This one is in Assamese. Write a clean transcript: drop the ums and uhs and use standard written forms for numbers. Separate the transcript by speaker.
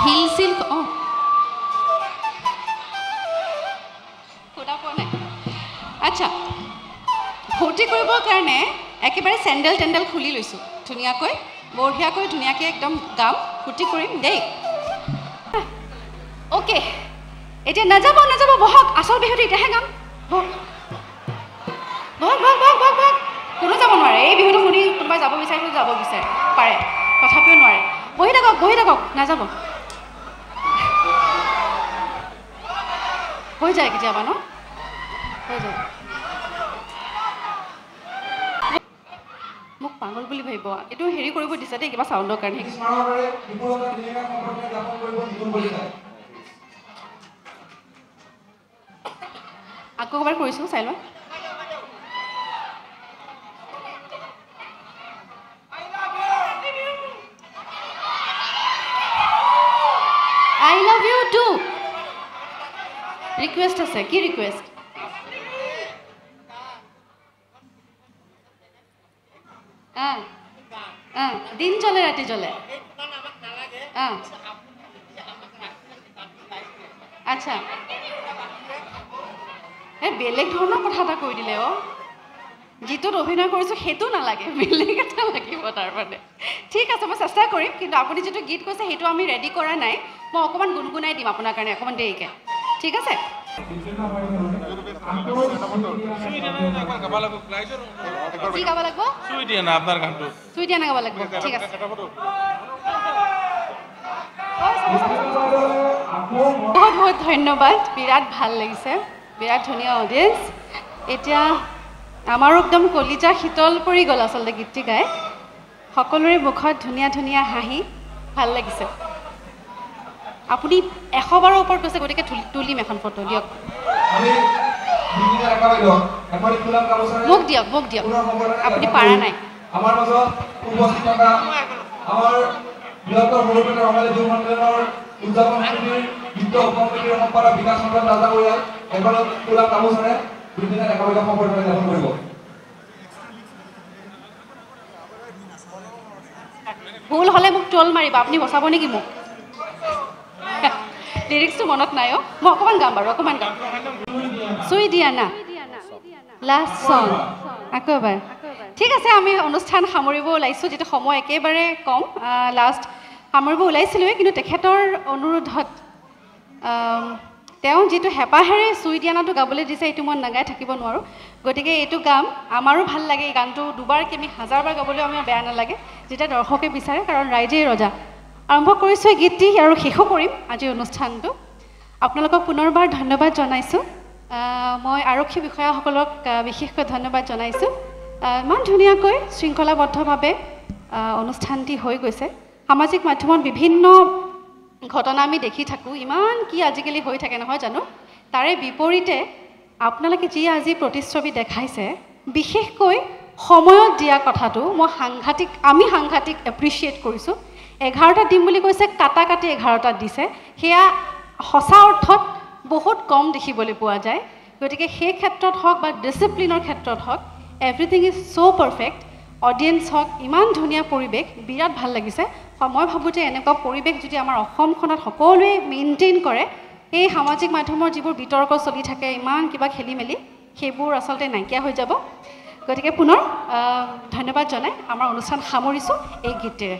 Speaker 1: হিল চিল অঁ শুনা পোৱা নাই আচ্ছা ফূৰ্তি কৰিবৰ কাৰণে একেবাৰে চেণ্ডেল টেণ্ডেল খুলি লৈছোঁ ধুনীয়াকৈ বঢ়িয়াকৈ ধুনীয়াকৈ একদম গাম ফূৰ্তি কৰিম দেই অ'কে এতিয়া নাযাব বহক আচল বিহুটো এতিয়াহে গাম বহক কোনো যাব নোৱাৰে এই বিহুটো শুনি কোনোবাই যাব বিচাৰে পাৰে তথাপিও নোৱাৰে বহি থাকক নাযাব হৈ যায় কেতিয়াবা ন হৈ যায় মোক পাগল বুলি ভাবিব এইটো হেৰি কৰিব দিছে দেই কিবা চাউণ্ডৰ কাৰণে আকৌ এবাৰ কৰিছোঁ চাই লোৱা I love you too. Request আছে কি request? দিন চলে ৰাতি চলে আচ্ছা এই বেলেগ ধৰণৰ কথা এটা কৈ দিলে যিটোত অভিনয় কৰিছোঁ সেইটো নালাগে বেলেগ এটা লাগিব তাৰ মানে ঠিক আছে মই চেষ্টা কৰিম কিন্তু আপুনি যিটো গীত কৈছে সেইটো আমি ৰেডি কৰা নাই মই অকণমান গুণগুণাই দিম আপোনাৰ কাৰণে অকণমান দেৰিকৈ ঠিক আছে কি গাব লাগিব চুই দিয়া না গাব লাগিব ঠিক আছে বহুত বহুত ধন্যবাদ বিৰাট ভাল লাগিছে বিৰাট ধুনীয়া অডিয়েঞ্চ এতিয়া আমাৰো একদম কলিজা শীতল পৰি গ'ল আচলতে গীতটি গাই সকলোৰে মুখত ধুনীয়া ধুনীয়া হাঁহি ভাল লাগিছে আপুনি 100 বাৰৰ ওপৰত কৈছে গতিকে তুলিম এখন ফটো দিয়ক মোক দিয়ক আপুনি পাৰা নাই আমাৰ মাজত উপস্থিত থকা আমাৰ বৃহত্তৰ সৰুপেটৰ ৰঙালী বিহু মণ্ডলৰ উদযাপন সমিতিৰ বিত্ত কমিটিৰ সম্পাদক বিকাশ চন্দ্ৰ দাদাবৰীয়াই এখন তোলা গামোচাৰে দুদিন একেলগে সম্পৰ্কে জ্ঞাপন কৰিব ভুল হ'লে মোক ট্ৰল মাৰিবা আপুনি বচাব নেকি মোক লিৰিক্সটো মনত নাই মই অকণমান গাম বাৰু অকণমান গাম চুই দিয়া না লাষ্ট চং আকৌ এবাৰ ঠিক আছে আমি অনুষ্ঠান সামৰিব ওলাইছোঁ যিটো সময় একেবাৰে কম লাষ্ট সামৰিব ওলাইছিলোঁৱে কিন্তু তেখেতৰ অনুৰোধত তেওঁ যিটো হেঁপাহেৰে চুই দিয়া নাটো গাবলৈ দিছে এইটো মই নাগাই থাকিব নোৱাৰোঁ গতিকে এইটো গাম আমাৰো ভাল লাগে এই গানটো দুবাৰকৈ আমি 1000বাৰ গাবলৈও আমাৰ বেয়া নালাগে যেতিয়া দৰ্শকে বিচাৰে কাৰণ ৰাইজেই ৰজা আৰম্ভ কৰিছোঁ এই গীতটি আৰু শেষো কৰিম আজিৰ অনুষ্ঠানটো আপোনালোকক পুনৰবাৰ ধন্যবাদ জনাইছোঁ মই আৰক্ষী বিষয়াসকলক বিশেষকৈ ধন্যবাদ জনাইছোঁ ইমান ধুনীয়াকৈ শৃংখলাবদ্ধভাৱে অনুষ্ঠানটি হৈ গৈছে সামাজিক মাধ্যমত বিভিন্ন ঘটনা আমি দেখি থাকোঁ ইমান কি আজিকালি হৈ থাকে নহয় জানো তাৰে বিপৰীতে আপোনালোকে যি আজি প্ৰতিচ্ছবি দেখাইছে বিশেষকৈ সময়ত দিয়া কথাটো মই আমি সাংঘাতিক এপ্ৰিচিয়েট কৰিছোঁ 11টাত দিম বুলি কৈছে কাটি 11টাত দিছে সেয়া সঁচা অৰ্থত বহুত কম দেখিবলৈ পোৱা যায় গতিকে সেই ক্ষেত্ৰত হওক বা ডিচিপ্লিনৰ ক্ষেত্ৰত হওক everything is so' perfect audience হওক ইমান ধুনীয়া পৰিৱেশ বিৰাট ভাল লাগিছে মই ভাবোঁ যে এনেকুৱা পৰিৱেশ যদি আমাৰ অসমখনত সকলোৱে মেইনটেইন কৰে এই সামাজিক মাধ্যমৰ যিবোৰ বিতৰ্ক চলি থাকে ইমান কিবা খেলি মেলি সেইবোৰ আচলতে নাইকিয়া হৈ যাব গতিকে পুনৰ ধন্যবাদ জনাই আমাৰ অনুষ্ঠান সামৰিছোঁ এই গীতেৰে